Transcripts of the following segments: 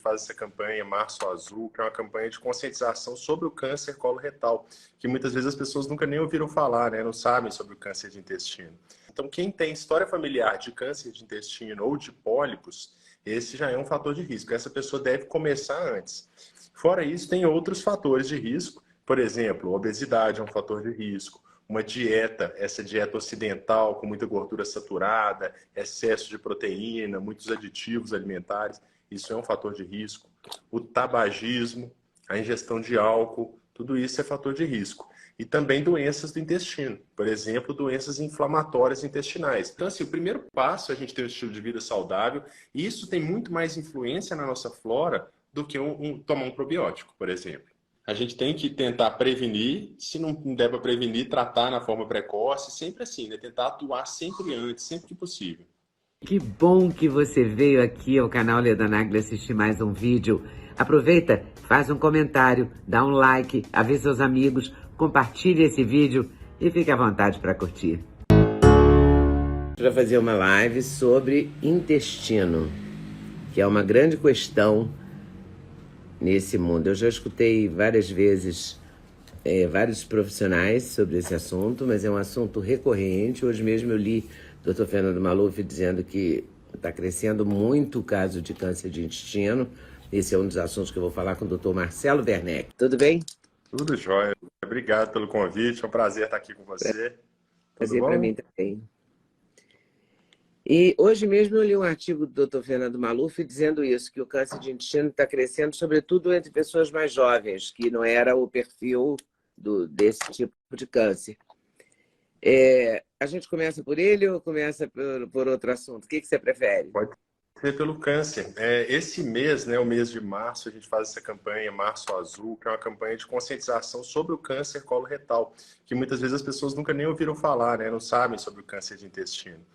gente faz essa campanha Março Azul, que é uma campanha de conscientização sobre o câncer coloretal, que muitas vezes as pessoas nunca nem ouviram falar, né? Não sabem sobre o câncer de intestino. Então, quem tem história familiar de câncer de intestino ou de pólipos, esse já é um fator de risco. Essa pessoa deve começar antes. Fora isso, tem outros fatores de risco. Por exemplo, obesidade é um fator de risco. Uma dieta, essa dieta ocidental com muita gordura saturada, excesso de proteína, muitos aditivos alimentares, isso é um fator de risco. O tabagismo, a ingestão de álcool, tudo isso é fator de risco. E também doenças do intestino, por exemplo, doenças inflamatórias intestinais. Então, assim, o primeiro passo é a gente ter um estilo de vida saudável, e isso tem muito mais influência na nossa flora do que tomar um probiótico, por exemplo. A gente tem que tentar prevenir, se não der para prevenir, tratar na forma precoce, sempre assim, né? Tentar atuar sempre antes, sempre que possível. Que bom que você veio aqui ao canal Leda Nagli assistir mais um vídeo. Aproveita, faz um comentário, dá um like, avisa seus amigos, compartilhe esse vídeo e fique à vontade para curtir. Para fazer uma live sobre intestino, que é uma grande questão nesse mundo. Eu já escutei várias vezes vários profissionais sobre esse assunto, mas é um assunto recorrente. Hoje mesmo eu li o Dr. Fernando Maluf dizendo que está crescendo muito o caso de câncer de intestino. Esse é um dos assuntos que eu vou falar com o Dr. Marcelo Werneck. Tudo bem? Tudo jóia. Obrigado pelo convite. É um prazer estar aqui com você. Prazer para mim também. E hoje mesmo eu li um artigo do Dr. Fernando Maluf dizendo isso, que o câncer de intestino está crescendo, sobretudo entre pessoas mais jovens, que não era o perfil desse tipo de câncer. A gente começa por ele ou começa por outro assunto? O que você prefere? Pode ser pelo câncer. Esse mês, né, o mês de março, a gente faz essa campanha Março Azul, que é uma campanha de conscientização sobre o câncer coloretal, que muitas vezes as pessoas nunca nem ouviram falar, né, não sabem sobre o câncer de intestino.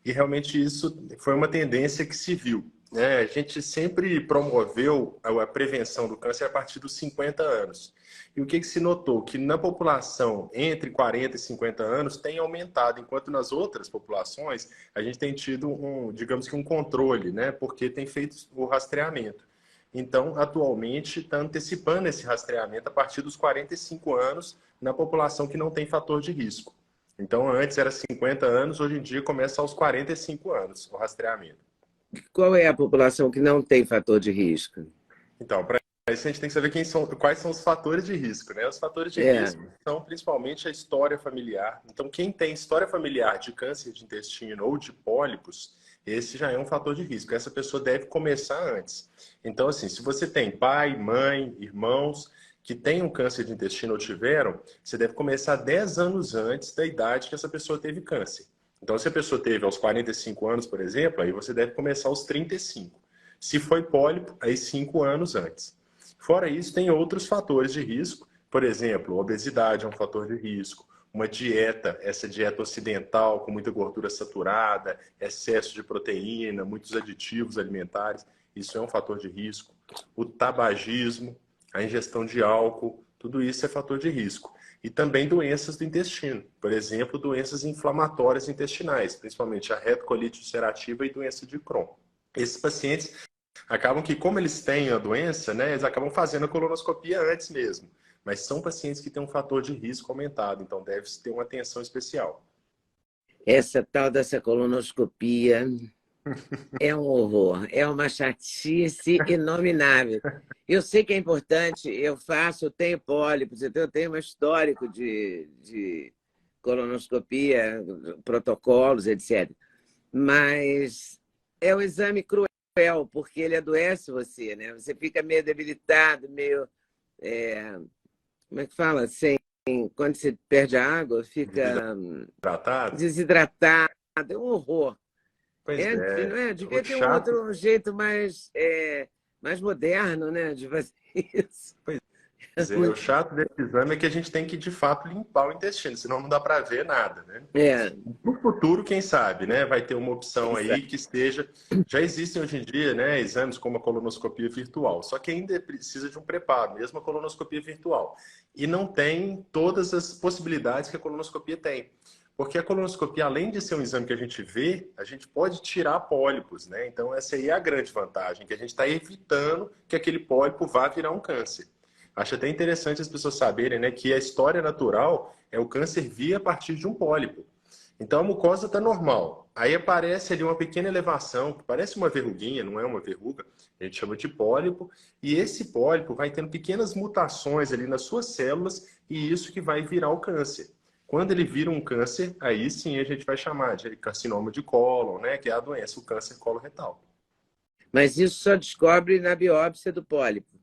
E realmente isso foi uma tendência que se viu, né? A gente sempre promoveu a prevenção do câncer a partir dos 50 anos. E o que se notou? Que na população entre 40 e 50 anos tem aumentado, enquanto nas outras populações a gente tem tido digamos que um controle, né? Porque tem feito o rastreamento. Então, atualmente, está antecipando esse rastreamento a partir dos 45 anos na população que não tem fator de risco. Então, antes era 50 anos, hoje em dia começa aos 45 anos o rastreamento. Qual é a população que não tem fator de risco? Então, para isso a gente tem que saber quais são os fatores de risco, né? Os fatores de risco são principalmente a história familiar. Então, quem tem história familiar de câncer de intestino ou de pólipos, esse já é um fator de risco. Essa pessoa deve começar antes. Então, assim, se você tem pai, mãe, irmãos que têm um câncer de intestino ou tiveram, você deve começar 10 anos antes da idade que essa pessoa teve câncer. Então, se a pessoa teve aos 45 anos, por exemplo, aí você deve começar aos 35. Se foi pólipo, aí 5 anos antes. Fora isso, tem outros fatores de risco. Por exemplo, obesidade é um fator de risco. Uma dieta, essa dieta ocidental com muita gordura saturada, excesso de proteína, muitos aditivos alimentares, isso é um fator de risco. O tabagismo, a ingestão de álcool, tudo isso é fator de risco. E também doenças do intestino, por exemplo, doenças inflamatórias intestinais, principalmente a retocolite ulcerativa e doença de Crohn. Esses pacientes acabam que, como eles têm a doença, né, eles acabam fazendo a colonoscopia antes mesmo. Mas são pacientes que têm um fator de risco aumentado, então deve-se ter uma atenção especial. Essa tal dessa colonoscopia é um horror, é uma chatice inominável. Eu sei que é importante, eu tenho pólipos, eu tenho um histórico de colonoscopia, protocolos, etc. Mas é um exame cruel, porque ele adoece você, né? Você fica meio debilitado, meio... como é que fala? Quando você perde a água, fica desidratado. É um horror. Pois é. Não é? Devia ter um jeito mais moderno, né, de fazer isso. Pois é, o chato desse exame é que a gente tem que, de fato, limpar o intestino, senão não dá para ver nada, né? No futuro, quem sabe, né? Vai ter uma opção aí que esteja... Já existem hoje em dia, né, exames como a colonoscopia virtual, só que ainda precisa de um preparo, mesmo a colonoscopia virtual. E não tem todas as possibilidades que a colonoscopia tem. Porque a colonoscopia, além de ser um exame que a gente vê, a gente pode tirar pólipos, né? Então, essa aí é a grande vantagem, que a gente está evitando que aquele pólipo vá virar um câncer. Acho até interessante as pessoas saberem, né, que a história natural é o câncer vir a partir de um pólipo. Então, a mucosa está normal. Aí aparece ali uma pequena elevação, que parece uma verruguinha, não é uma verruga, a gente chama de pólipo, e esse pólipo vai tendo pequenas mutações ali nas suas células, e isso que vai virar o câncer. Quando ele vira um câncer, aí sim a gente vai chamar de carcinoma de cólon, né? Que é a doença, o câncer coloretal. Mas isso só descobre na biópsia do pólipo.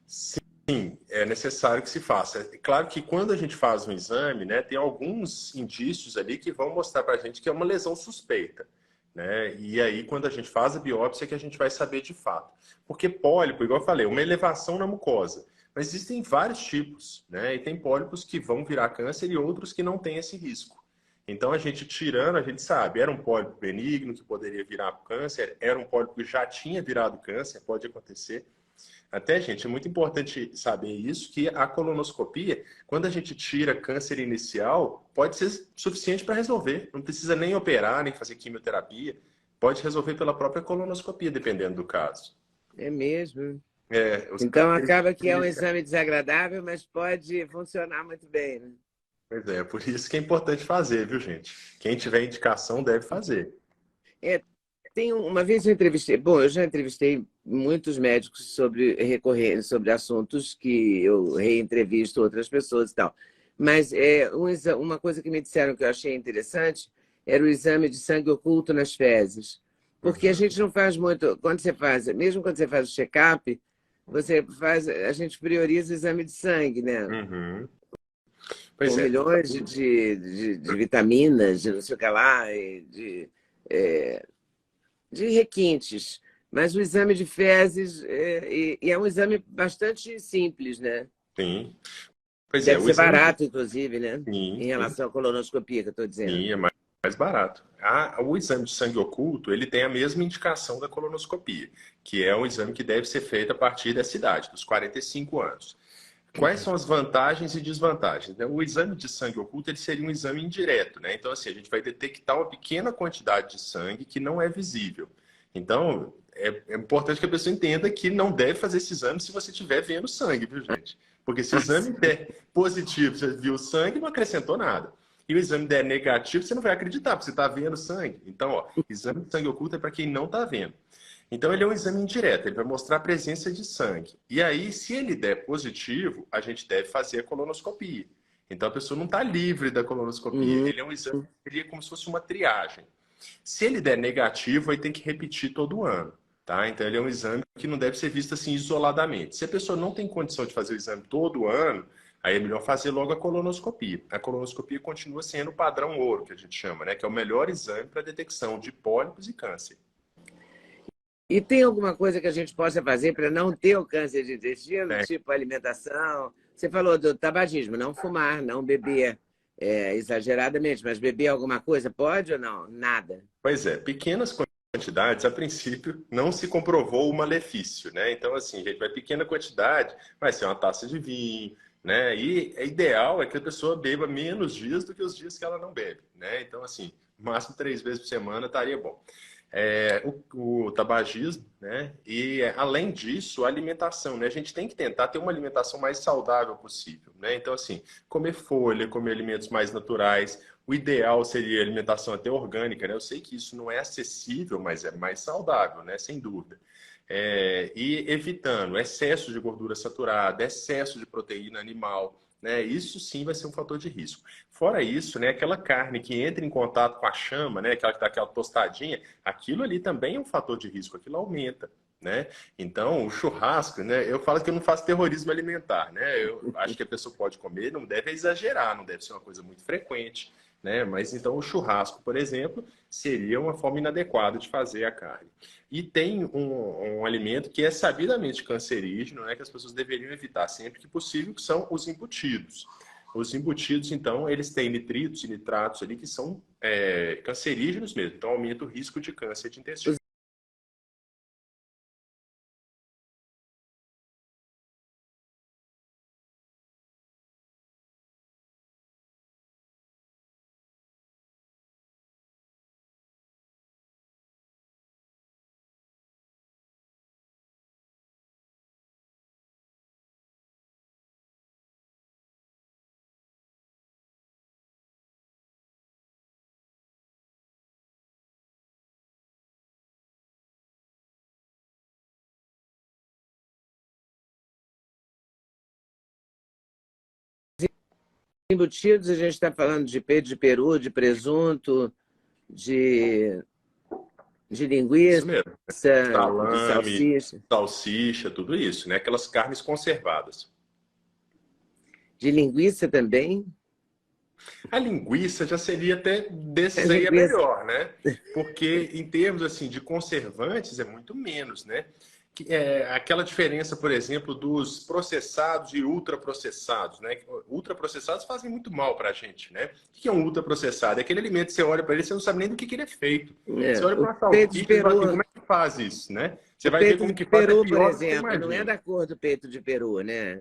Sim, é necessário que se faça. É claro que quando a gente faz um exame, né, tem alguns indícios ali que vão mostrar para a gente que é uma lesão suspeita. Né? E aí, quando a gente faz a biópsia, é que a gente vai saber de fato. Porque pólipo, igual eu falei, é uma elevação na mucosa. Mas existem vários tipos, né? E tem pólipos que vão virar câncer e outros que não têm esse risco. Então, a gente tirando, a gente sabe, era um pólipo benigno que poderia virar câncer, era um pólipo que já tinha virado câncer, pode acontecer. Até, gente, é muito importante saber isso, que a colonoscopia, quando a gente tira câncer inicial, pode ser suficiente para resolver. Não precisa nem operar, nem fazer quimioterapia. Pode resolver pela própria colonoscopia, dependendo do caso. É mesmo. Os Então cânceres... acaba que é um exame desagradável, mas pode funcionar muito bem, né? Pois é, por isso que é importante fazer, viu, gente? Quem tiver indicação deve fazer. É, uma vez eu entrevistei, bom, eu já entrevistei muitos médicos sobre recorrentes, sobre assuntos que eu reentrevisto outras pessoas e tal. Mas uma coisa que me disseram que eu achei interessante era o exame de sangue oculto nas fezes. Porque a Uhum. gente não faz muito, quando você faz, mesmo quando você faz o check-up, você faz, a gente prioriza o exame de sangue, né? Uhum. Com Pois é. milhões de vitaminas, de não sei o que lá, é, de requintes. Mas o exame de fezes e é um exame bastante simples, né? Sim. Pois é, Deve o ser exame de... barato, inclusive, né? Sim, Em sim. relação à colonoscopia que eu estou Sim, dizendo. é mais barato. O exame de sangue oculto, ele tem a mesma indicação da colonoscopia, que é um exame que deve ser feito a partir dessa idade, dos 45 anos. Quais são as vantagens e desvantagens? Né? O exame de sangue oculto ele seria um exame indireto, né? Então, assim, a gente vai detectar uma pequena quantidade de sangue que não é visível. Então, é importante que a pessoa entenda que não deve fazer esse exame se você estiver vendo sangue, viu, gente? Porque se o exame der positivo, você viu sangue, não acrescentou nada. E o exame der negativo, você não vai acreditar, porque você está vendo sangue. Então, ó, exame de sangue oculto é para quem não está vendo. Então, ele é um exame indireto, ele vai mostrar a presença de sangue. E aí, se ele der positivo, a gente deve fazer a colonoscopia. Então, a pessoa não está livre da colonoscopia. Uhum. Ele é um exame que seria como se fosse uma triagem. Se ele der negativo, aí tem que repetir todo ano. Tá? Então, ele é um exame que não deve ser visto assim isoladamente. Se a pessoa não tem condição de fazer o exame todo ano, aí é melhor fazer logo a colonoscopia. A colonoscopia continua sendo o padrão ouro, que a gente chama, né? Que é o melhor exame para detecção de pólipos e câncer. E tem alguma coisa que a gente possa fazer para não ter o câncer de intestino, Né? tipo alimentação? Você falou do tabagismo, não fumar, não beber exageradamente, mas beber alguma coisa pode ou não? Nada. Pois é, pequenas quantidades, a princípio, não se comprovou o malefício, né? Então, assim, a gente vai pequena quantidade, vai ser uma taça de vinho, né? E é ideal é que a pessoa beba menos dias do que os dias que ela não bebe, né? Então, assim, máximo 3 vezes por semana estaria bom. O tabagismo, né? E além disso, a alimentação, né? A gente tem que tentar ter uma alimentação mais saudável possível, né? Então, assim, comer folha, comer alimentos mais naturais. O ideal seria alimentação até orgânica, né? Eu sei que isso não é acessível, mas é mais saudável, né? Sem dúvida. E evitando excesso de gordura saturada, excesso de proteína animal, né? Isso sim vai ser um fator de risco. Fora isso, né? Aquela carne que entra em contato com a chama, né? Aquela que dá aquela tostadinha, aquilo ali também é um fator de risco, aquilo aumenta. Né? Então, o churrasco, né? Eu falo que eu não faço terrorismo alimentar, né? Eu acho que a pessoa pode comer, não deve exagerar, não deve ser uma coisa muito frequente, né? Mas então o churrasco, por exemplo, seria uma forma inadequada de fazer a carne. E tem um alimento que é sabidamente cancerígeno, né? Que as pessoas deveriam evitar sempre que possível, que são os embutidos. Os embutidos, então, eles têm nitritos e nitratos ali que são cancerígenos mesmo, então aumenta o risco de câncer de intestino. embutidos, a gente está falando de peito de peru, de presunto, de linguiça, Isso mesmo. de Salame, salsicha. salsicha, tudo isso, né? Aquelas carnes conservadas. De linguiça também? A linguiça já seria até A desses aí a linguiça. melhor, né? Porque em termos assim de conservantes é muito menos, né? Aquela diferença, por exemplo, dos processados e ultraprocessados, né? Ultraprocessados fazem muito mal para a gente, né? O que é um ultraprocessado? É aquele alimento que você olha para ele, você não sabe nem do que ele é feito. Você olha O para uma peito de salsicha e fala assim, peru, como é que faz isso, né? Você o vai ver peito como de que faz, é peru, por pior do que você exemplo, não é imagina. da cor do peito de peru, né?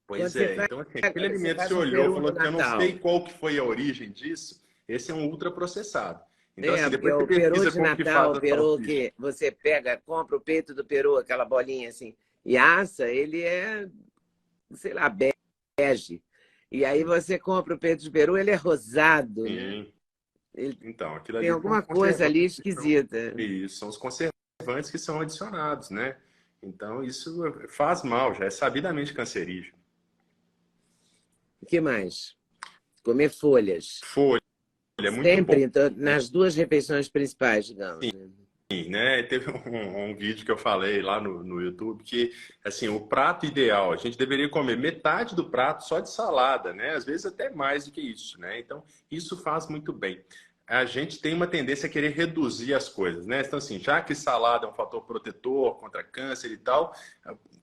Quando Pois é, então assim, aquele você alimento que você faz um olhou, peru falou no assim, eu não sei Natal. qual que foi a origem disso, esse é um ultraprocessado. Então É, assim, porque depois você o peru pesquisa de como que faz Natal, o a peru salsicha. que você pega, compra o peito do peru, aquela bolinha assim, e assa, ele é, sei lá, bege. E aí você compra o peito de peru, ele é rosado, né? Sim, Ele então, aquilo tem ali são alguma os coisa ali conservantes que são, esquisita. isso, são os conservantes que são adicionados, né? Então isso faz mal, já é sabidamente cancerígeno. O que mais? Comer folhas. Folha é muito bom. Sempre, então, nas duas refeições principais, digamos, né? Né? Teve um vídeo que eu falei lá no YouTube que, assim, o prato ideal, a gente deveria comer metade do prato só de salada, né? Às vezes até mais do que isso, né? Então, isso faz muito bem. A gente tem uma tendência a querer reduzir as coisas, né? Então, assim, já que salada é um fator protetor contra câncer e tal,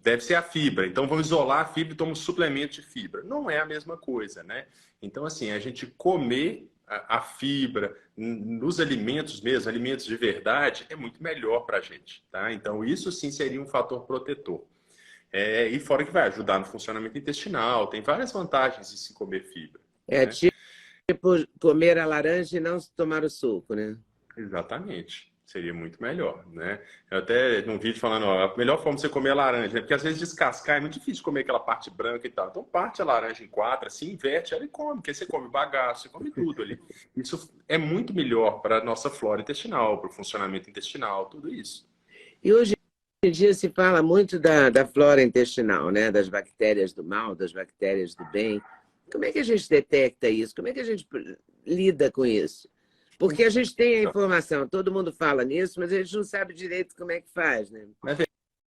deve ser a fibra. Então, vamos isolar a fibra e tomar um suplemento de fibra. Não é a mesma coisa, né? Então, assim, a gente comer a fibra nos alimentos mesmo, alimentos de verdade, é muito melhor para a gente, tá? Então, isso sim seria um fator protetor. E fora que vai ajudar no funcionamento intestinal, tem várias vantagens em se comer fibra, É né? tipo comer a laranja e não tomar o suco, né? Exatamente. Seria muito melhor, né? Eu até num vídeo falando, ó, a melhor forma de você comer a laranja, né? Porque às vezes descascar é muito difícil comer aquela parte branca e tal. Então parte a laranja em quatro, assim, inverte ela e come, porque aí você come bagaço, você come tudo ali. Isso é muito melhor para a nossa flora intestinal, para o funcionamento intestinal, tudo isso. E hoje em dia se fala muito da flora intestinal, né? Das bactérias do mal, das bactérias do bem. Como é que a gente detecta isso? Como é que a gente lida com isso? Porque a gente tem a informação, todo mundo fala nisso, mas a gente não sabe direito como é que faz, né? Na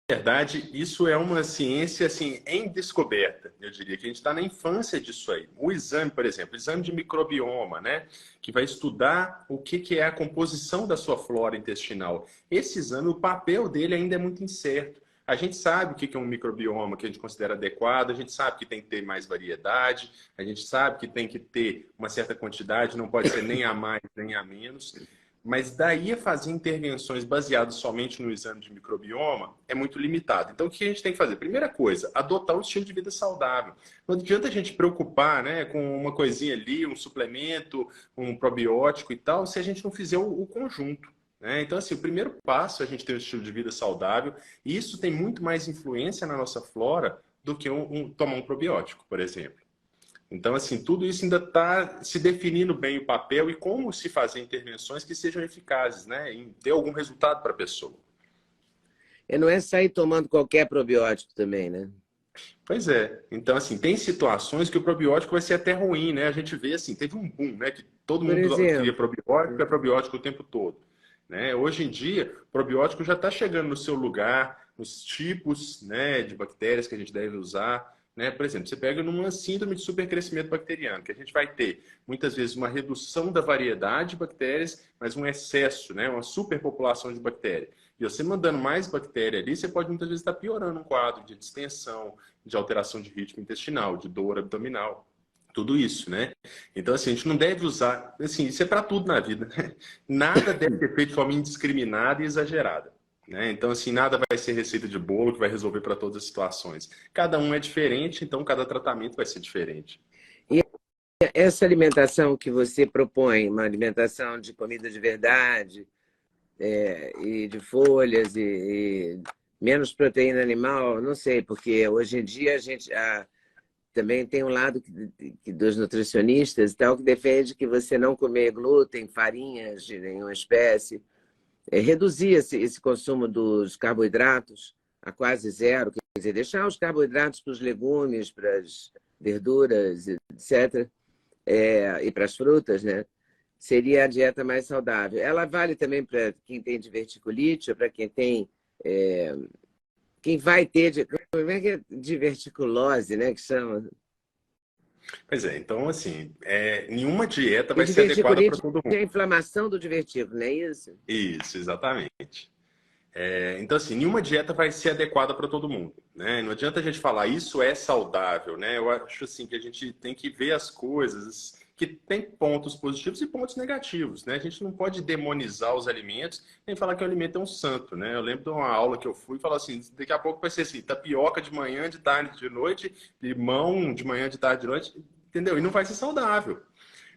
verdade, isso é uma ciência assim em descoberta. Eu diria que a gente está na infância disso aí. O exame, por exemplo, o exame de microbioma, né, que vai estudar o que é a composição da sua flora intestinal. Esse exame, o papel dele ainda é muito incerto. A gente sabe o que é um microbioma que a gente considera adequado, a gente sabe que tem que ter mais variedade, a gente sabe que tem que ter uma certa quantidade, não pode ser nem a mais nem a menos. Mas daí a fazer intervenções baseadas somente no exame de microbioma é muito limitado. Então, o que a gente tem que fazer? Primeira coisa, adotar um estilo de vida saudável. Não adianta a gente preocupar, né, com uma coisinha ali, um suplemento, um probiótico e tal, se a gente não fizer o conjunto. Né? Então, assim, o primeiro passo é a gente ter um estilo de vida saudável, e isso tem muito mais influência na nossa flora do que tomar um probiótico, por exemplo. Então, assim, tudo isso ainda está se definindo bem o papel e como se fazer intervenções que sejam eficazes, né? Em ter algum resultado para a pessoa. E não é sair tomando qualquer probiótico também, né? Pois é. Então, assim, tem situações que o probiótico vai ser até ruim, né? A gente vê, assim, teve um boom, né? Que todo Por mundo queria exemplo, probiótico, é probiótico o tempo todo. Né? Hoje em dia, o probiótico já está chegando no seu lugar, nos tipos, né, de bactérias que a gente deve usar. Né? Por exemplo, você pega numa síndrome de supercrescimento bacteriano, que a gente vai ter, muitas vezes, uma redução da variedade de bactérias, mas um excesso, né? Uma superpopulação de bactérias. E você mandando mais bactéria ali, você pode muitas vezes estar piorando um quadro de distensão, de alteração de ritmo intestinal, de dor abdominal. Tudo isso, né? Então, assim, a gente não deve usar... Assim, isso é para tudo na vida. Né? Nada deve ser feito de forma indiscriminada e exagerada. Né? Então, assim, nada vai ser receita de bolo que vai resolver para todas as situações. Cada um é diferente, então cada tratamento vai ser diferente. e essa alimentação que você propõe, uma alimentação de comida de verdade, e de folhas e menos proteína animal, não sei, porque hoje em dia a gente também tem um lado dos nutricionistas e tal que defende que você não comer glúten, farinhas de nenhuma espécie, reduzir esse consumo dos carboidratos a quase zero, quer dizer, deixar os carboidratos para os legumes, para as verduras, etc. e para as frutas, né? Seria a dieta mais saudável. Ela vale também para quem tem diverticulite, ou para quem tem. Quem vai ter. Como é que é? Diverticulose, né? Que chama. Pois é, então assim, nenhuma dieta E vai ser adequada para diverticulite todo é mundo. a inflamação do divertículo, não é isso? Isso, exatamente. Então, assim, nenhuma dieta vai ser adequada para todo mundo, né? Não adianta a gente falar isso é saudável, né? Eu acho assim que a gente tem que ver as coisas que tem pontos positivos e pontos negativos, né? A gente não pode demonizar os alimentos nem falar que o alimento é um santo, né? Eu lembro de uma aula que eu fui e falar assim, daqui a pouco vai ser assim, tapioca de manhã, de tarde, de noite, limão de manhã, de tarde, de noite, entendeu? E não vai ser saudável.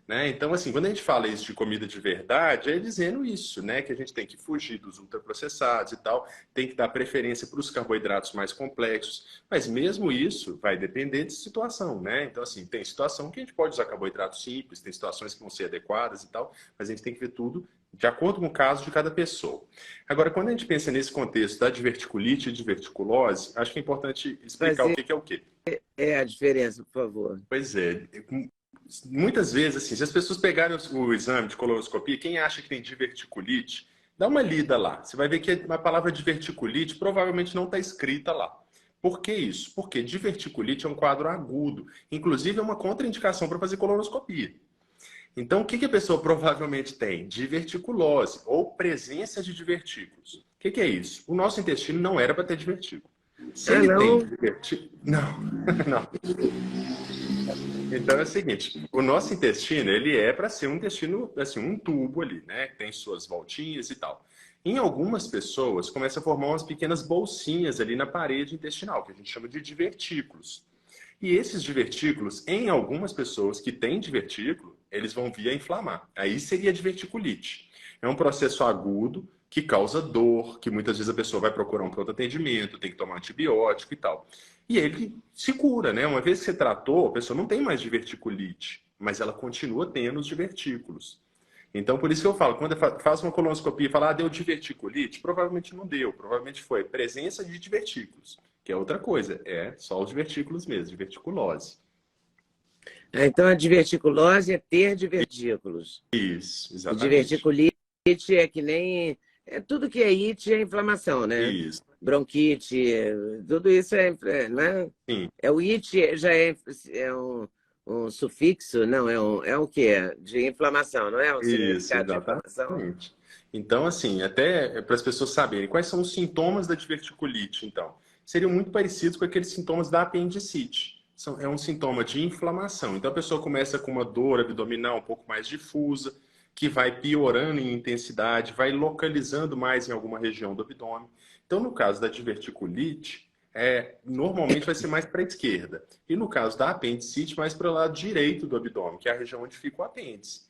Né? Então, assim, quando a gente fala isso de comida de verdade, é dizendo isso, né? Que a gente tem que fugir dos ultraprocessados e tal, tem que dar preferência para os carboidratos mais complexos. Mas mesmo isso vai depender de situação, né? Então, assim, tem situação que a gente pode usar carboidratos simples, tem situações que vão ser adequadas e tal, mas a gente tem que ver tudo de acordo com o caso de cada pessoa. Agora, quando a gente pensa nesse contexto da diverticulite e diverticulose, acho que é importante explicar o Fazer que é o quê. a diferença, por favor. Pois é, muitas vezes, assim, se as pessoas pegarem o exame de colonoscopia, quem acha que tem diverticulite, dá uma lida lá. Você vai ver que a palavra diverticulite provavelmente não está escrita lá. Por que isso? Porque diverticulite é um quadro agudo. Inclusive, é uma contraindicação para fazer colonoscopia. Então, o que a pessoa provavelmente tem? Diverticulose ou presença de divertículos. O que é isso? O nosso intestino não era para ter divertículo. Se Ah, ele tem não? divertículo... Não, não. Então é o seguinte, o nosso intestino, ele é para ser um intestino, assim, um tubo ali, né? Tem suas voltinhas e tal. Em algumas pessoas, começa a formar umas pequenas bolsinhas ali na parede intestinal, que a gente chama de divertículos. E esses divertículos, em algumas pessoas que têm divertículo, eles vão vir a inflamar. Aí seria diverticulite. É um processo agudo que causa dor, que muitas vezes a pessoa vai procurar um pronto atendimento, tem que tomar antibiótico e tal. E ele se cura, né? Uma vez que você tratou, a pessoa não tem mais diverticulite, mas ela continua tendo os divertículos. Então, por isso que eu falo, quando faz uma colonoscopia e fala, deu diverticulite, provavelmente não deu, provavelmente foi presença de divertículos, que é outra coisa, é só os divertículos mesmo, diverticulose. Ah, então a diverticulose é ter divertículos. Isso, E exatamente. diverticulite é que nem. Tudo que é it é inflamação, né? Isso, Bronquite, tudo isso não é? sim, O it já é um sufixo, não, é o quê? De inflamação, não é? Um isso, significado de inflamação? exatamente. Então, assim, até para as pessoas saberem quais são os sintomas da diverticulite, então, seriam muito parecidos com aqueles sintomas da apendicite. É um sintoma de inflamação. Então, a pessoa começa com uma dor abdominal um pouco mais difusa, que vai piorando em intensidade, vai localizando mais em alguma região do abdômen. Então, no caso da diverticulite, normalmente vai ser mais para a esquerda. E no caso da apendicite, mais para o lado direito do abdômen, que é a região onde fica o apêndice.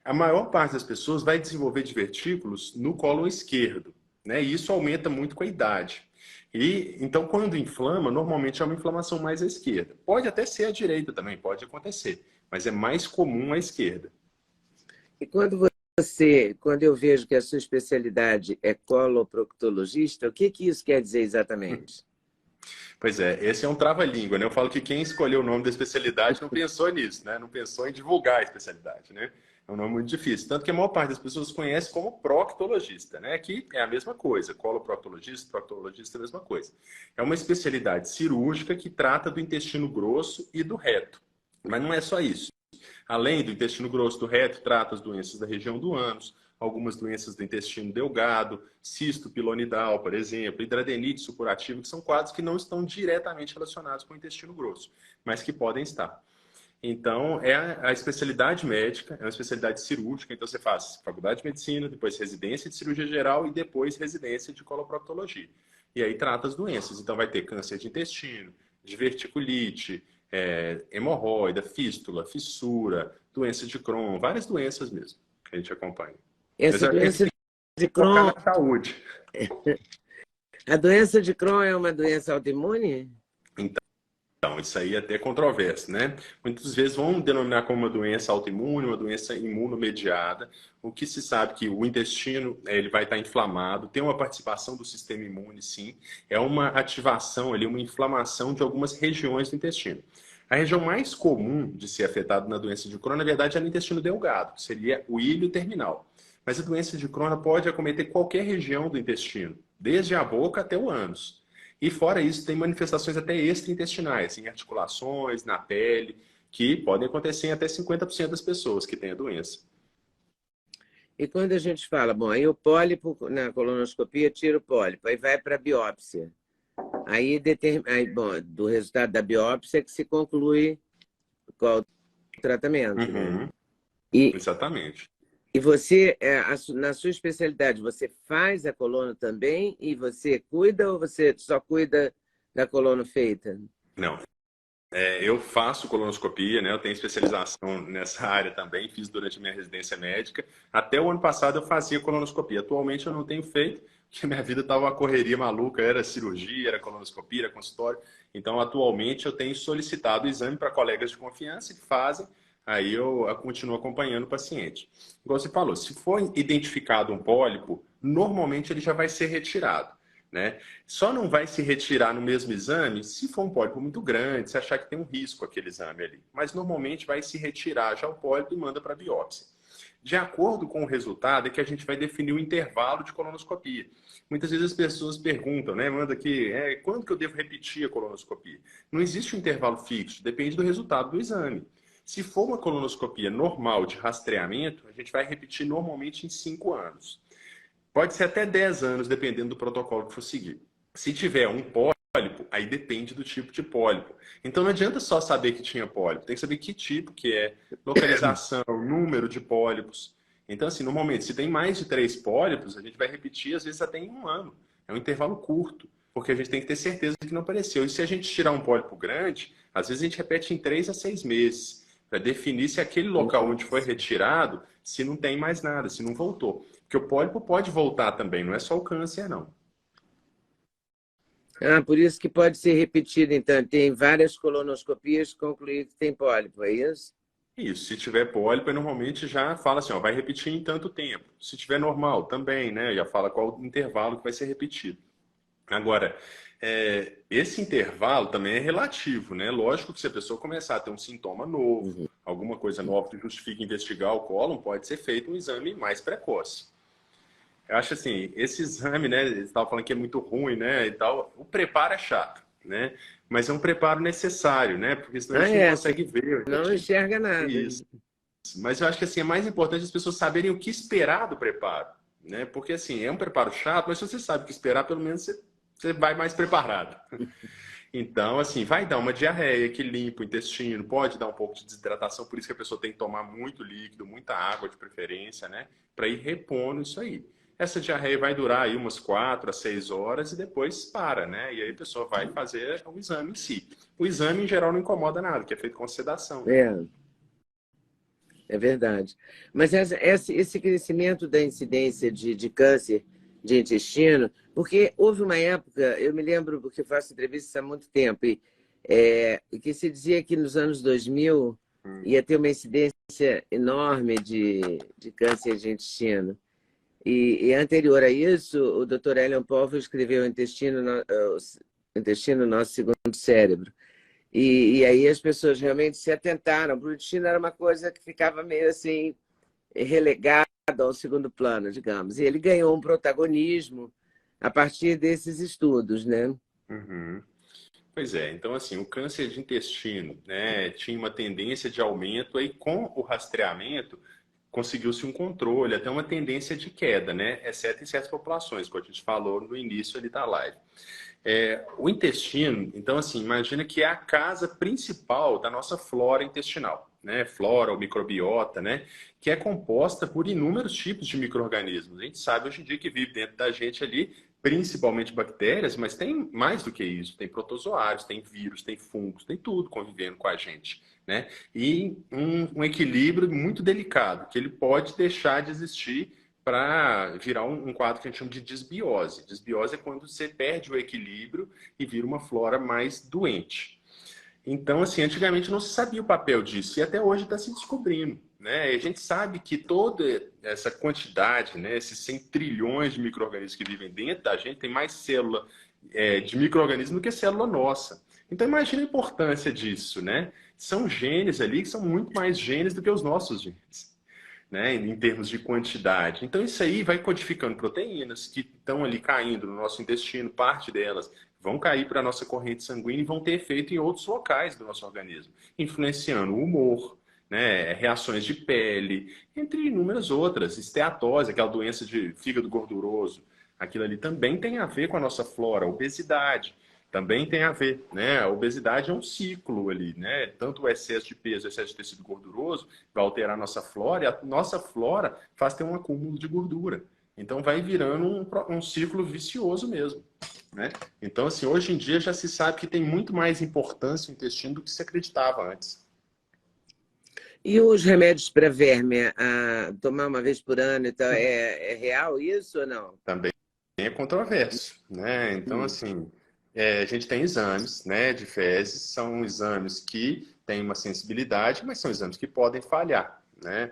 A maior parte das pessoas vai desenvolver divertículos no cólon esquerdo, né? E isso aumenta muito com a idade. E então, quando inflama, normalmente é uma inflamação mais à esquerda. Pode até ser à direita também, pode acontecer, mas é mais comum à esquerda. E quando eu vejo que a sua especialidade é coloproctologista, o que isso quer dizer exatamente? Pois é, esse é um trava-língua, né? Eu falo que quem escolheu o nome da especialidade não pensou nisso, né? Não pensou em divulgar a especialidade, né? É um nome muito difícil. Tanto que a maior parte das pessoas conhece como proctologista, né? Que é a mesma coisa. Coloproctologista, proctologista é a mesma coisa. É uma especialidade cirúrgica que trata do intestino grosso e do reto. Mas não é só isso. Além do intestino grosso do reto, trata as doenças da região do ânus, algumas doenças do intestino delgado, cisto pilonidal, por exemplo, hidradenite supurativa, que são quadros que não estão diretamente relacionados com o intestino grosso, mas que podem estar. Então, é a especialidade médica, é uma especialidade cirúrgica, então você faz faculdade de medicina, depois residência de cirurgia geral e depois residência de coloproctologia. E aí trata as doenças. Então vai ter câncer de intestino, diverticulite, hemorroida, fístula, fissura, doença de Crohn, várias doenças mesmo que a gente acompanha. Mas Essa a gente doença tem de que focar Crohn, na saúde. a doença de Crohn é uma doença autoimune? Então, isso aí é até controverso, né? Muitas vezes vão denominar como uma doença autoimune, uma doença imunomediada. O que se sabe que o intestino ele vai estar inflamado, tem uma participação do sistema imune, sim. É uma ativação ali, uma inflamação de algumas regiões do intestino. A região mais comum de ser afetada na doença de Crohn, na verdade, é no intestino delgado, que seria o ilho terminal. Mas a doença de Crohn pode acometer qualquer região do intestino, desde a boca até o ânus. E fora isso, tem manifestações até extraintestinais, em articulações, na pele, que podem acontecer em até 50% das pessoas que têm a doença. E quando a gente fala, bom, aí o pólipo na colonoscopia tira o pólipo, aí vai para a biópsia. Aí, bom, do resultado da biópsia é que se conclui qual o tratamento, né? Exatamente. E você, na sua especialidade, você faz a colono também e você cuida ou você só cuida da colono feita? Não. Eu faço colonoscopia, né? Eu tenho especialização nessa área também, fiz durante a minha residência médica. Até o ano passado eu fazia colonoscopia. Atualmente eu não tenho feito, porque minha vida estava uma correria maluca, era cirurgia, era colonoscopia, era consultório. Então, atualmente eu tenho solicitado o exame para colegas de confiança que fazem, aí eu continuo acompanhando o paciente. Igual você falou, se for identificado um pólipo, normalmente ele já vai ser retirado, né? Só não vai se retirar no mesmo exame se for um pólipo muito grande, se achar que tem um risco aquele exame ali. Mas normalmente vai se retirar já o pólipo e manda para biópsia. De acordo com o resultado é que a gente vai definir o intervalo de colonoscopia. Muitas vezes as pessoas perguntam, né? Manda aqui, quando que eu devo repetir a colonoscopia? Não existe um intervalo fixo, depende do resultado do exame. Se for uma colonoscopia normal de rastreamento, a gente vai repetir normalmente em 5 anos. Pode ser até 10 anos, dependendo do protocolo que for seguir. Se tiver um pólipo, aí depende do tipo de pólipo. Então não adianta só saber que tinha pólipo, tem que saber que tipo que é, localização, número de pólipos. Então, assim, normalmente, se tem mais de 3 pólipos, a gente vai repetir, às vezes, até em 1 ano. É um intervalo curto, porque a gente tem que ter certeza que não apareceu. E se a gente tirar um pólipo grande, às vezes a gente repete em 3 a 6 meses, para definir se aquele local onde foi retirado, se não tem mais nada, se não voltou. Porque o pólipo pode voltar também, não é só o câncer, não. Ah, por isso que pode ser repetido, então. Tem várias colonoscopias concluídas que tem pólipo, é isso? Isso, se tiver pólipo, normalmente já fala assim, ó, vai repetir em tanto tempo. Se tiver normal, também, né? Já fala qual o intervalo que vai ser repetido. Agora, esse intervalo também é relativo, né? Lógico que se a pessoa começar a ter um sintoma novo, alguma coisa nova que justifique investigar o cólon, pode ser feito um exame mais precoce. Eu acho assim, esse exame, né? Você estava falando que é muito ruim, né? E tal. O preparo é chato, né? Mas é um preparo necessário, né? Porque senão a gente não consegue ver. Não enxerga nada. Isso. Mas eu acho que assim, é mais importante as pessoas saberem o que esperar do preparo, né? Porque assim, é um preparo chato, mas se você sabe o que esperar, pelo menos você vai mais preparado. Então, assim, vai dar uma diarreia que limpa o intestino, pode dar um pouco de desidratação, por isso que a pessoa tem que tomar muito líquido, muita água de preferência, né? Para ir repondo isso aí. Essa diarreia vai durar aí umas 4 a 6 horas e depois para, né? E aí a pessoa vai fazer o exame em si. O exame, em geral, não incomoda nada, que é feito com sedação. Né? É verdade. Mas esse crescimento da incidência de câncer de intestino, porque houve uma época, eu me lembro, porque faço entrevistas há muito tempo, e que se dizia que nos anos 2000 ia ter uma incidência enorme de câncer de intestino. E anterior a isso, o Dr. Elion Povo escreveu o Intestino, Nosso Segundo Cérebro. E aí as pessoas realmente se atentaram. O intestino era uma coisa que ficava meio assim, relegada ao segundo plano, digamos. E ele ganhou um protagonismo a partir desses estudos, né? Uhum. Pois é, então assim, o câncer de intestino, né, tinha uma tendência de aumento, aí com o rastreamento conseguiu-se um controle, até uma tendência de queda, né, exceto em certas populações, como a gente falou no início ali da live. O intestino, então assim, imagina que é a casa principal da nossa flora intestinal, né, flora ou microbiota, né, que é composta por inúmeros tipos de micro-organismos. A gente sabe hoje em dia que vive dentro da gente ali principalmente bactérias, mas tem mais do que isso. Tem protozoários, tem vírus, tem fungos, tem tudo convivendo com a gente, né? E um equilíbrio muito delicado, que ele pode deixar de existir para virar um quadro que a gente chama de desbiose. Desbiose é quando você perde o equilíbrio e vira uma flora mais doente. Então, assim, antigamente não se sabia o papel disso e até hoje está se descobrindo, né? E a gente sabe que toda essa quantidade, né, esses 100 trilhões de micro-organismos que vivem dentro da gente, tem mais célula de micro-organismo do que célula nossa. Então imagina a importância disso, né? São genes ali que são muito mais genes do que os nossos genes, né? Em termos de quantidade. Então isso aí vai codificando proteínas que estão ali caindo no nosso intestino, parte delas vão cair para a nossa corrente sanguínea e vão ter efeito em outros locais do nosso organismo, influenciando o humor, né? Reações de pele, entre inúmeras outras. Esteatose, aquela doença de fígado gorduroso, aquilo ali também tem a ver com a nossa flora, obesidade. Também tem a ver, né? A obesidade é um ciclo ali, né? Tanto o excesso de peso, o excesso de tecido gorduroso vai alterar a nossa flora, e a nossa flora faz ter um acúmulo de gordura. Então vai virando um ciclo vicioso mesmo, né? Então, assim, hoje em dia já se sabe que tem muito mais importância o intestino do que se acreditava antes. E os remédios para verme, tomar uma vez por ano, então, é real isso ou não? Também é controverso, né? Então, assim, a gente tem exames, né, de fezes, são exames que têm uma sensibilidade, mas são exames que podem falhar, né?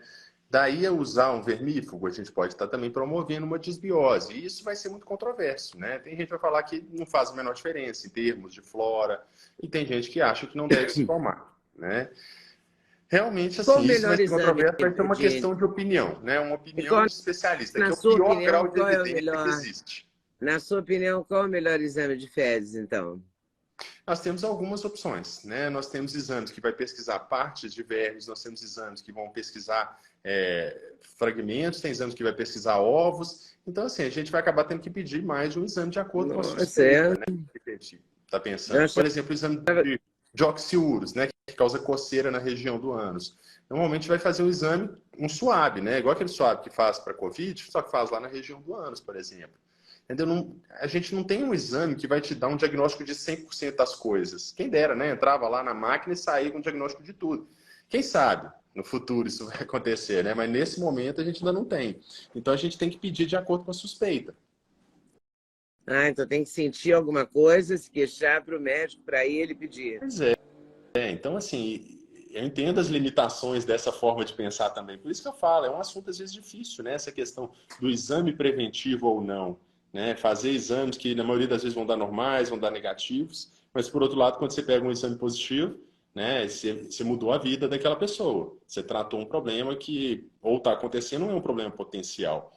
Daí a usar um vermífugo, a gente pode estar também promovendo uma desbiose, e isso vai ser muito controverso, né? Tem gente que vai falar que não faz a menor diferença em termos de flora, e tem gente que acha que não deve se tomar, né? Realmente, Qual o assim, isso vai melhor ser exame controverso, vai ser uma de... questão de opinião, né? Uma e opinião qual, de especialista, que na é o sua pior opinião, grau de qual é o evidência que melhor... existe. Na sua opinião, qual é o melhor exame de fezes, então? Nós temos algumas opções, né? Nós temos exames que vai pesquisar partes de vermes, nós temos exames que vão pesquisar fragmentos, tem exames que vai pesquisar ovos. Então, assim, a gente vai acabar tendo que pedir mais de um exame de acordo com a Nossa, é. suspeita, né? Que a gente está Eu pensando. Por achava... exemplo, o exame de oxiúros, né? Que causa coceira na região do ânus. Normalmente vai fazer um exame, um suave, né? Igual aquele suave que faz para COVID, só que faz lá na região do ânus, por exemplo. Entendeu? Não, a gente não tem um exame que vai te dar um diagnóstico de 100% das coisas. Quem dera, né? Entrava lá na máquina e saía com um diagnóstico de tudo. Quem sabe no futuro isso vai acontecer, né? Mas nesse momento a gente ainda não tem. Então a gente tem que pedir de acordo com a suspeita. então tem que sentir alguma coisa, se queixar para o médico, para ele pedir. Pois é. Então, assim, eu entendo as limitações dessa forma de pensar também. Por isso que eu falo, é um assunto às vezes difícil, né? Essa questão do exame preventivo ou não. Né? Fazer exames que na maioria das vezes vão dar normais, vão dar negativos, mas por outro lado, quando você pega um exame positivo, né, você mudou a vida daquela pessoa. Você tratou um problema que ou está acontecendo ou é um problema potencial.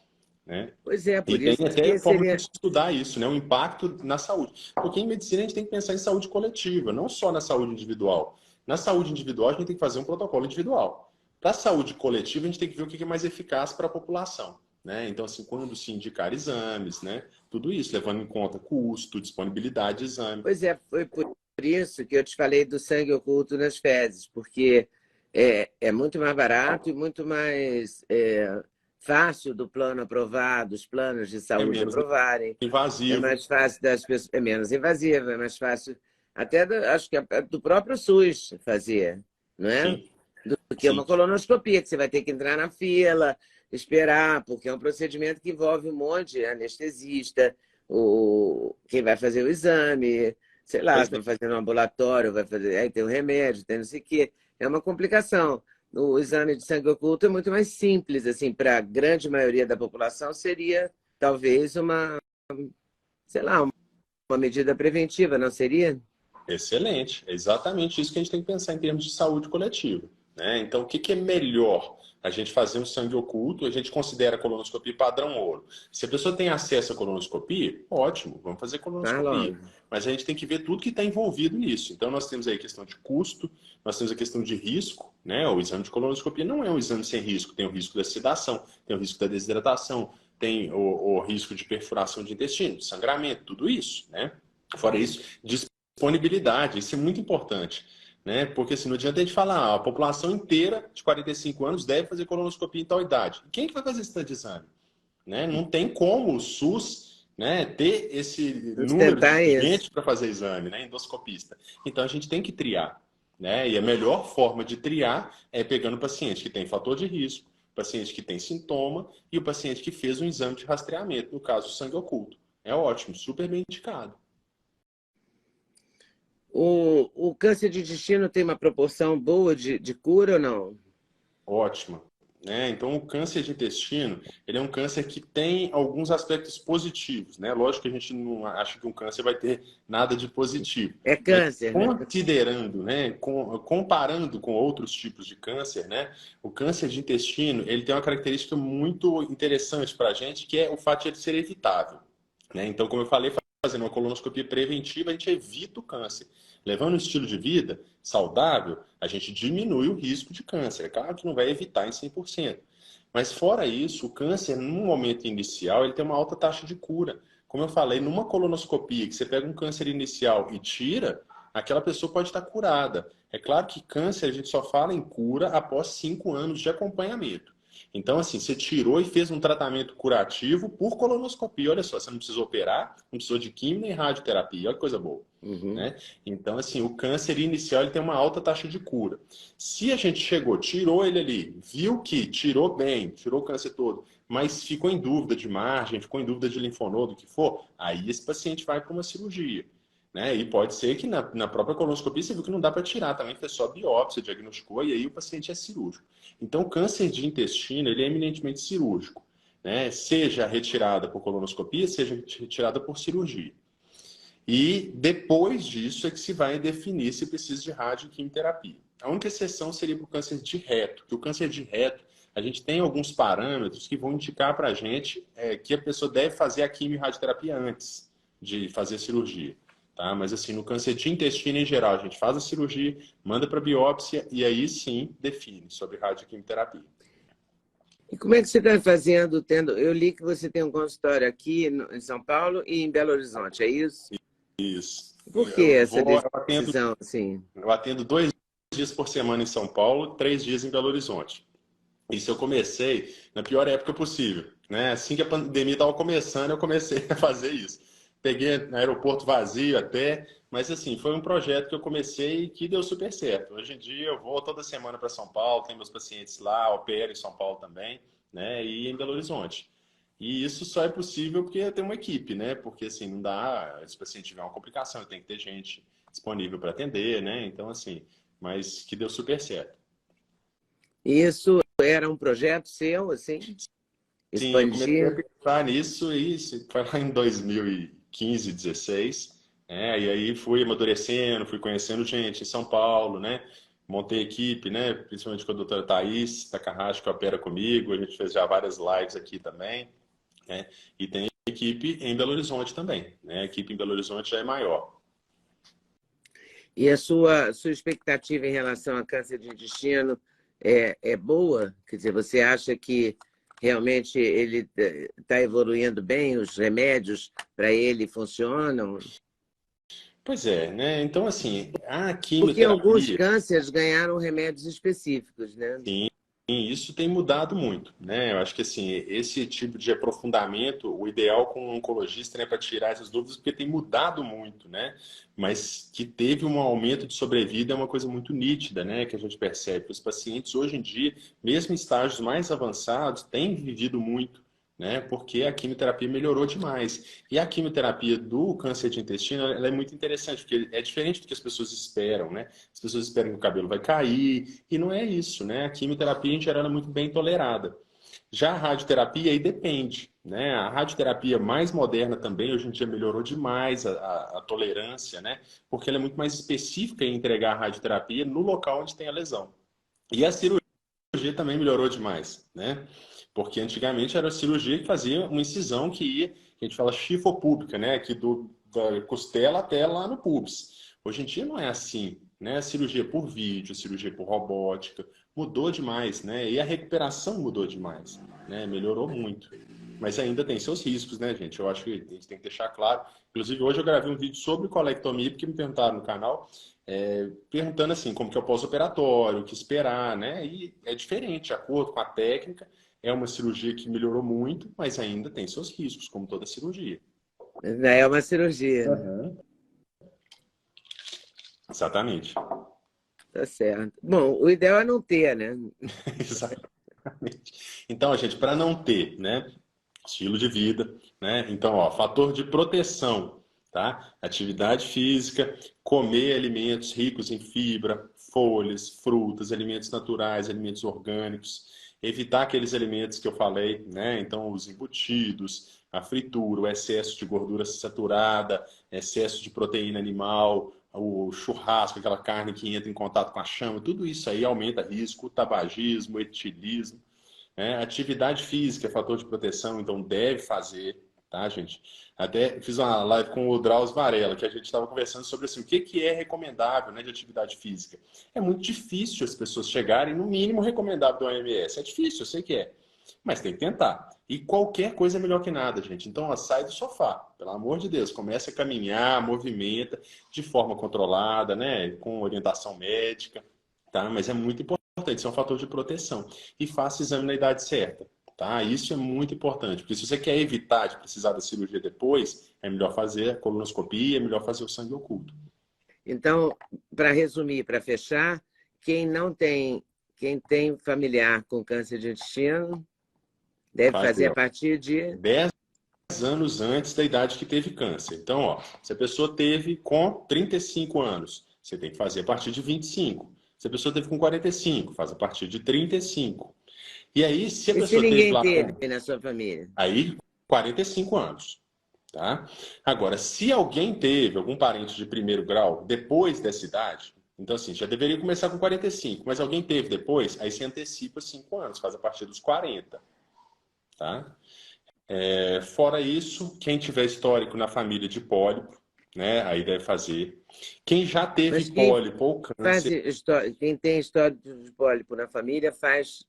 Né? Pois é, E por tem isso até que forma de seria... estudar isso, né? O impacto na saúde. Porque em medicina a gente tem que pensar em saúde coletiva, não só na saúde individual. Na saúde individual, a gente tem que fazer um protocolo individual. Para a saúde coletiva, a gente tem que ver o que é mais eficaz para a população. Né? Então, assim, quando se indicar exames, né? Tudo isso, levando em conta custo, disponibilidade de exame. Pois é, foi por isso que eu te falei do sangue oculto nas fezes, porque é muito mais barato e muito mais fácil do plano aprovar, dos planos de É saúde menos aprovarem. É invasivo. mais fácil das pessoas, é menos invasivo, é mais fácil até acho que é do próprio SUS fazer, não é? Sim, Do que sim. uma colonoscopia, que você vai ter que entrar na fila, esperar, porque é um procedimento que envolve um monte de anestesista, quem vai fazer o exame, sei lá, Pois se vai fazer no ambulatório, vai fazer, aí tem o remédio, tem não sei o quê. É uma complicação. O exame de sangue oculto é muito mais simples, assim, para a grande maioria da população seria talvez sei lá, uma medida preventiva, não seria? excelente. É exatamente isso que a gente tem que pensar em termos de saúde coletiva. Né? Então, o que é melhor? A gente fazer um sangue oculto, a gente considera a colonoscopia padrão ouro. Se a pessoa tem acesso à colonoscopia, ótimo, vamos fazer Ah, colonoscopia. logo. Mas a gente tem que ver tudo que está envolvido nisso. Então, nós temos aí a questão de custo, nós temos a questão de risco. Né? O exame de colonoscopia não é um exame sem risco. Tem o risco da sedação, tem o risco da desidratação, tem o risco de perfuração de intestino, de sangramento, tudo isso. Né? Fora isso, disponibilidade, isso é muito importante, né? Porque assim, não adianta a gente falar, a população inteira de 45 anos deve fazer colonoscopia em tal idade. Quem que vai fazer esse tanto de exame? Né? Não tem como o SUS, né, ter esse Vamos número de tentar isso. gente para fazer exame, né, endoscopista. Então a gente tem que triar, né? E a melhor forma de triar é pegando o paciente que tem fator de risco, o paciente que tem sintoma e o paciente que fez um exame de rastreamento, no caso, o sangue oculto. É ótimo, super bem indicado. O câncer de intestino tem uma proporção boa de cura ou não? Ótima. né? Então, o câncer de intestino, ele é um câncer que tem alguns aspectos positivos, né? Lógico que a gente não acha que um câncer vai ter nada de positivo. É Mas câncer, né? considerando, né, comparando com outros tipos de câncer, né, o câncer de intestino, ele tem uma característica muito interessante para a gente, que é o fato de ele ser evitável, né? Então, como eu falei, fazendo uma colonoscopia preventiva, a gente evita o câncer. Levando um estilo de vida saudável, a gente diminui o risco de câncer. É claro que não vai evitar em 100%. Mas fora isso, o câncer, no momento inicial, ele tem uma alta taxa de cura. Como eu falei, numa colonoscopia, que você pega um câncer inicial e tira, aquela pessoa pode estar curada. É claro que câncer, a gente só fala em cura após 5 anos de acompanhamento. Então, assim, você tirou e fez um tratamento curativo por colonoscopia. Olha só, você não precisou operar, não precisou de quimio nem radioterapia. Olha que coisa boa. Uhum. Né? Então, assim, o câncer inicial ele tem uma alta taxa de cura. Se a gente chegou, tirou ele ali, viu que tirou bem, tirou o câncer todo, mas ficou em dúvida de margem, ficou em dúvida de linfonodo, o que for, aí esse paciente vai para uma cirurgia. Né? E pode ser que na própria colonoscopia você viu que não dá para tirar, também fez só biópsia, diagnosticou e aí o paciente é cirúrgico. Então, o câncer de intestino ele é eminentemente cirúrgico, né? Seja retirada por colonoscopia, seja retirada por cirurgia. E depois disso é que se vai definir se precisa de radioquimioterapia. A única exceção seria para o câncer de reto, que o câncer de reto, a gente tem alguns parâmetros que vão indicar para a gente que a pessoa deve fazer a quimio-radioterapia antes de fazer a cirurgia. Tá? Mas assim, no câncer de intestino em geral, a gente faz a cirurgia, manda para biópsia e aí sim define sobre radioquimioterapia. E como é que você está fazendo, eu li que você tem um consultório aqui em São Paulo e em Belo Horizonte, é isso? Isso. Por que essa Eu decisão, assim? eu atendo 2 dias por semana em São Paulo, 3 dias em Belo Horizonte. Isso eu comecei na pior época possível, né? Assim que a pandemia estava começando, eu comecei a fazer isso. Peguei no aeroporto vazio até, mas assim, foi um projeto que eu comecei e que deu super certo. Hoje em dia eu vou toda semana para São Paulo, tenho meus pacientes lá, opero em São Paulo também, né? E em Belo Horizonte. E isso só é possível porque eu tenho uma equipe, né? Porque assim, não dá, se o paciente tiver uma complicação, tem que ter gente disponível para atender, né? Então assim, mas que deu super certo. Isso era um projeto seu, assim? Sim, eu comecei a Expandir? pensar nisso e isso foi lá em 2015, 16, né? E aí fui amadurecendo, fui conhecendo gente em São Paulo, né? Montei equipe, né? Principalmente com a doutora Thaís Takahashi, que opera comigo. A gente fez já várias lives aqui também, né? E tem equipe em Belo Horizonte também, né? A equipe em Belo Horizonte já é maior. E a sua expectativa em relação a câncer de intestino é boa? Quer dizer, você acha que realmente ele está evoluindo bem, os remédios para ele funcionam? Pois é, né? Então, assim, a Porque alguns quimioterapia. cânceres ganharam remédios específicos, né? Sim, isso tem mudado muito, né? Eu acho que assim, esse tipo de aprofundamento, o ideal com um oncologista, né, para tirar essas dúvidas, porque tem mudado muito, né? Mas que teve um aumento de sobrevida é uma coisa muito nítida, né? Que a gente percebe que os pacientes hoje em dia, mesmo em estágios mais avançados, têm vivido muito, né? Porque a quimioterapia melhorou demais. E a quimioterapia do câncer de intestino, ela é muito interessante, porque é diferente do que as pessoas esperam, né? As pessoas esperam que o cabelo vai cair, e não é isso, né? A quimioterapia, em geral, é muito bem tolerada. Já a radioterapia, aí depende, né? A radioterapia mais moderna também, hoje em dia melhorou demais a tolerância, né? Porque ela é muito mais específica em entregar a radioterapia no local onde tem a lesão. E a cirurgia também melhorou demais, né? Porque antigamente era a cirurgia que fazia uma incisão que ia, que a gente fala chifopúbica, né? Aqui da costela até lá no pubis. Hoje em dia não é assim, né? A cirurgia por vídeo, a cirurgia por robótica, mudou demais, né? E a recuperação mudou demais, né? Melhorou muito. Mas ainda tem seus riscos, né, gente? Eu acho que a gente tem que deixar claro. Inclusive, hoje eu gravei um vídeo sobre colectomia, porque me perguntaram no canal, perguntando assim, como que é o pós-operatório, o que esperar, né? E é diferente, de acordo com a técnica. É uma cirurgia que melhorou muito, mas ainda tem seus riscos, como toda cirurgia. É uma cirurgia, né? Uhum. Exatamente. Tá certo. Bom, o ideal é não ter, né? Exatamente. Então, gente, para não ter, né, estilo de vida, né? Então, ó, fator de proteção, tá? Atividade física, comer alimentos ricos em fibra, folhas, frutas, alimentos naturais, alimentos orgânicos. evitar aqueles alimentos que eu falei, né? Então, os embutidos, a fritura, o excesso de gordura saturada, excesso de proteína animal, o churrasco, aquela carne que entra em contato com a chama, tudo isso aí aumenta risco, o tabagismo, o etilismo, né? Atividade física é fator de proteção, então deve fazer, tá, gente? Até fiz uma live com o Drauzio Varela, que a gente estava conversando sobre assim, o que é recomendável, né, de atividade física. É muito difícil as pessoas chegarem no mínimo recomendável do OMS. É difícil, eu sei que é. Mas tem que tentar. E qualquer coisa é melhor que nada, gente. Então, ó, sai do sofá, pelo amor de Deus. Comece a caminhar, movimenta de forma controlada, né? Com orientação médica, tá? Mas é muito importante, isso é um fator de proteção. E faça exame na idade certa, tá? Isso é muito importante, porque se você quer evitar de precisar da cirurgia depois, é melhor fazer a colonoscopia, é melhor fazer o sangue oculto. Então, para resumir, para fechar, quem não tem, quem tem familiar com câncer de intestino, deve fazer a Fazer partir de 10 anos antes da idade que teve câncer. Então, ó, se a pessoa teve com 35 anos, você tem que fazer a partir de 25. Se a pessoa teve com 45, faz a partir de 35. E aí, se a E se pessoa teve ninguém lá teve com... na sua família? Aí, 45 anos, tá? Agora, se alguém teve algum parente de primeiro grau depois dessa idade, então assim, já deveria começar com 45, mas alguém teve depois, aí você antecipa 5 anos, faz a partir dos 40, tá? Fora isso, quem tiver histórico na família de pólipo, né, aí deve fazer. Quem já teve Mas quem pólipo ou faz câncer, quem tem histórico de pólipo na família faz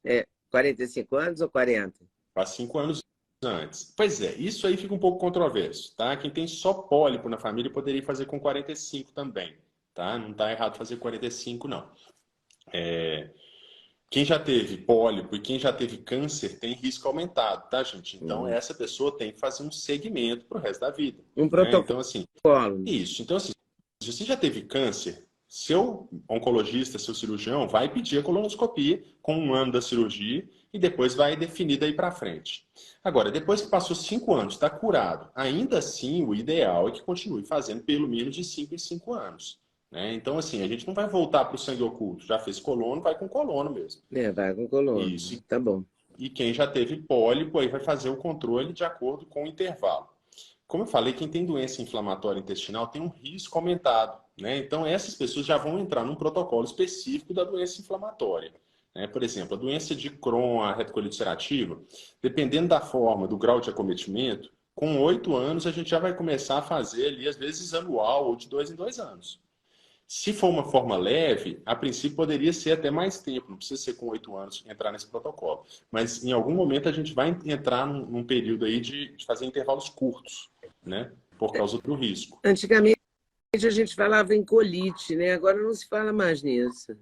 45 anos ou 40? faz 5 anos antes. Pois é, isso aí fica um pouco controverso, tá? Quem tem só pólipo na família poderia fazer com 45 também, tá? Não tá errado fazer 45, não. Quem já teve pólipo e quem já teve câncer tem risco aumentado, tá, gente? Então, essa pessoa tem que fazer um segmento pro resto da vida, Um né? protocolo. Então, assim, isso. Então, assim, se você já teve câncer, seu oncologista, seu cirurgião, vai pedir a colonoscopia com 1 ano da cirurgia e depois vai definir daí para frente. Agora, depois que passou 5 anos, está curado, ainda assim, o ideal é que continue fazendo pelo menos de 5 em 5 anos. Né? Então, assim, a gente não vai voltar para o sangue oculto. Já fez colono, vai com colono mesmo. Vai com colono. Isso. Tá bom. E quem já teve pólipo, aí vai fazer o controle de acordo com o intervalo. Como eu falei, quem tem doença inflamatória intestinal tem um risco aumentado, né? Então, essas pessoas já vão entrar num protocolo específico da doença inflamatória. Né? Por exemplo, a doença de Crohn, a retocolite ulcerativa, dependendo da forma, do grau de acometimento, com 8 anos a gente já vai começar a fazer ali, às vezes, anual ou de 2 em 2 anos. Se for uma forma leve, a princípio poderia ser até mais tempo, não precisa ser com 8 anos entrar nesse protocolo. Mas em algum momento a gente vai entrar num período aí de fazer intervalos curtos, né? Por causa do risco. Antigamente a gente falava em colite, né? Agora não se fala mais nisso.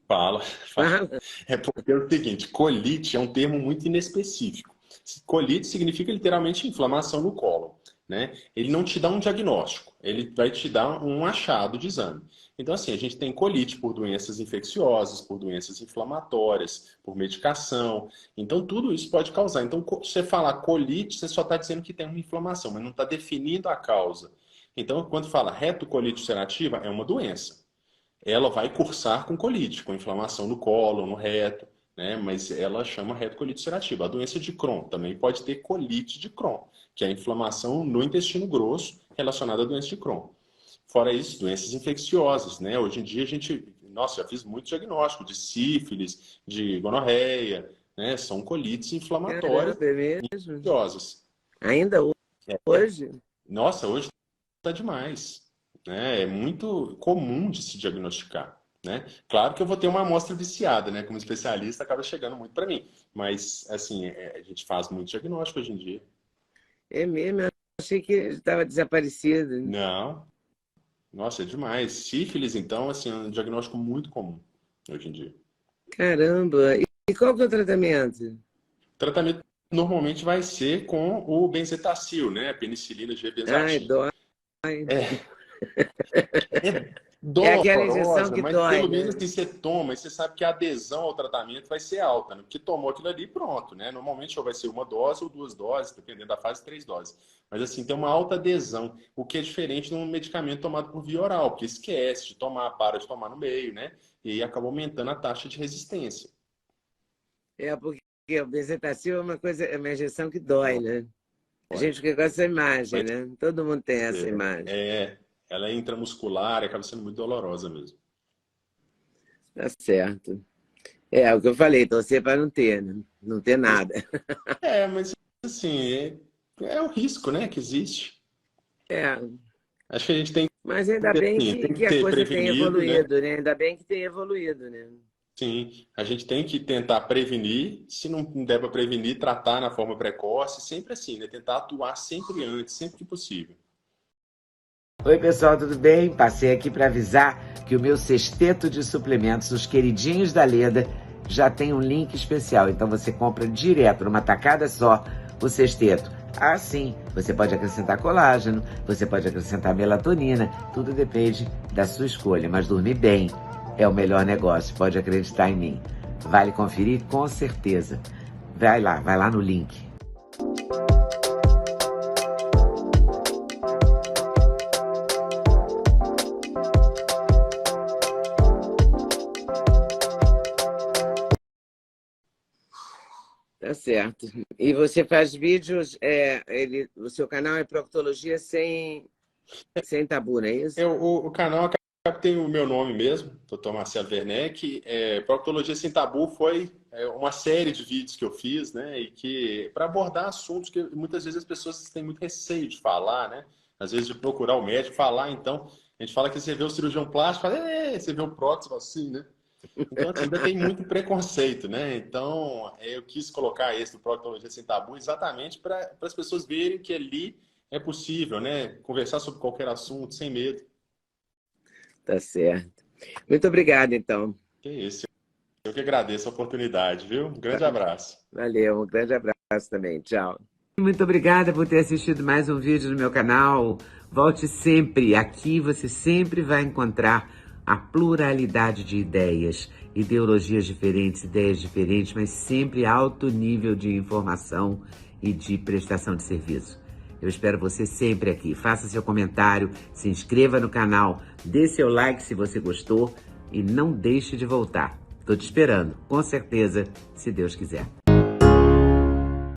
Fala. Fala. É porque é o seguinte, colite é um termo muito inespecífico. Colite significa literalmente inflamação no cólon, né? Ele não te dá um diagnóstico, ele vai te dar um achado de exame. Então, assim, a gente tem colite por doenças infecciosas, por doenças inflamatórias, por medicação. Então, tudo isso pode causar. Então, se você falar colite, você só está dizendo que tem uma inflamação, mas não está definindo a causa. Então, quando fala retocolite ulcerativa, é uma doença. Ela vai cursar com colite, com inflamação no cólon, no reto, né? Mas ela chama retocolite ulcerativa. A doença de Crohn também pode ter colite de Crohn, que é a inflamação no intestino grosso relacionada à doença de Crohn. Fora isso, doenças infecciosas, né? Hoje em dia a gente, nossa, já fiz muito diagnóstico de sífilis, de gonorreia, né? São colites inflamatórias Caramba, é mesmo? infecciosas. Ainda hoje? Nossa, hoje está demais, né? É muito comum de se diagnosticar, né? Claro que eu vou ter uma amostra viciada, né? Como especialista, acaba chegando muito para mim. Mas, assim, a gente faz muito diagnóstico hoje em dia. É mesmo, eu achei que estava desaparecido. Não, nossa, é demais. Sífilis, então, assim, é um diagnóstico muito comum hoje em dia. Caramba! E qual que é o tratamento? O tratamento normalmente vai ser com o benzetacil, né? Penicilina Ai, G-benzatina. dói. É É aquela injeção dolorosa, que mas dói, pelo menos né? que você toma, e você sabe que a adesão ao tratamento vai ser alta, né? Porque tomou aquilo ali, pronto, né? Normalmente ou vai ser 1 dose ou 2 doses, dependendo da fase, 3 doses. Mas assim, tem uma alta adesão, o que é diferente de um medicamento tomado por via oral, porque esquece de tomar, para de tomar no meio, né? E aí acaba aumentando a taxa de resistência. É porque a bezetacil é uma coisa, é uma injeção que dói, né? A gente fica com essa imagem, né? Todo mundo tem essa imagem. Ela é intramuscular e acaba sendo muito dolorosa mesmo. Tá certo. É o que eu falei, torcer para não ter, né? Não ter nada. Mas assim, é o risco, né, que existe. Acho que a gente tem Mas ainda bem que a coisa tem evoluído, né? Ainda bem que tem evoluído, né? Sim, a gente tem que tentar prevenir, se não der para prevenir, tratar na forma precoce, sempre assim, né? Tentar atuar sempre antes, sempre que possível. Oi, pessoal, tudo bem? Passei aqui para avisar que o meu sexteto de suplementos, os queridinhos da Leda, já tem um link especial. Então você compra direto, numa tacada só, o sexteto. Ah, sim, você pode acrescentar colágeno, você pode acrescentar melatonina, tudo depende da sua escolha. Mas dormir bem é o melhor negócio, pode acreditar em mim. Vale conferir com certeza. Vai lá no link. Tá certo. E você faz vídeos, o seu canal é Proctologia sem tabu, não é isso? O canal tem o meu nome mesmo, Dr. Marcelo Werneck. Proctologia Sem Tabu foi uma série de vídeos que eu fiz, né? E que para abordar assuntos que muitas vezes as pessoas têm muito receio de falar, né? Às vezes de procurar o médico, falar. Então, a gente fala que você vê o cirurgião plástico, fala, você vê o prótese, assim, né? Então, assim, ainda tem muito preconceito, né? Então, eu quis colocar esse do Proctologia Sem Tabu exatamente para as pessoas verem que ali é possível, né? Conversar sobre qualquer assunto sem medo. Tá certo. Muito obrigada, então. Que isso. Eu que agradeço a oportunidade, viu? Um grande abraço. Valeu, um grande abraço também. Tchau. Muito obrigada por ter assistido mais um vídeo no meu canal. Volte sempre. Aqui você sempre vai encontrar a pluralidade de ideias, ideologias diferentes, ideias diferentes, mas sempre alto nível de informação e de prestação de serviço. Eu espero você sempre aqui. Faça seu comentário, se inscreva no canal, dê seu like se você gostou e não deixe de voltar. Estou te esperando, com certeza, se Deus quiser.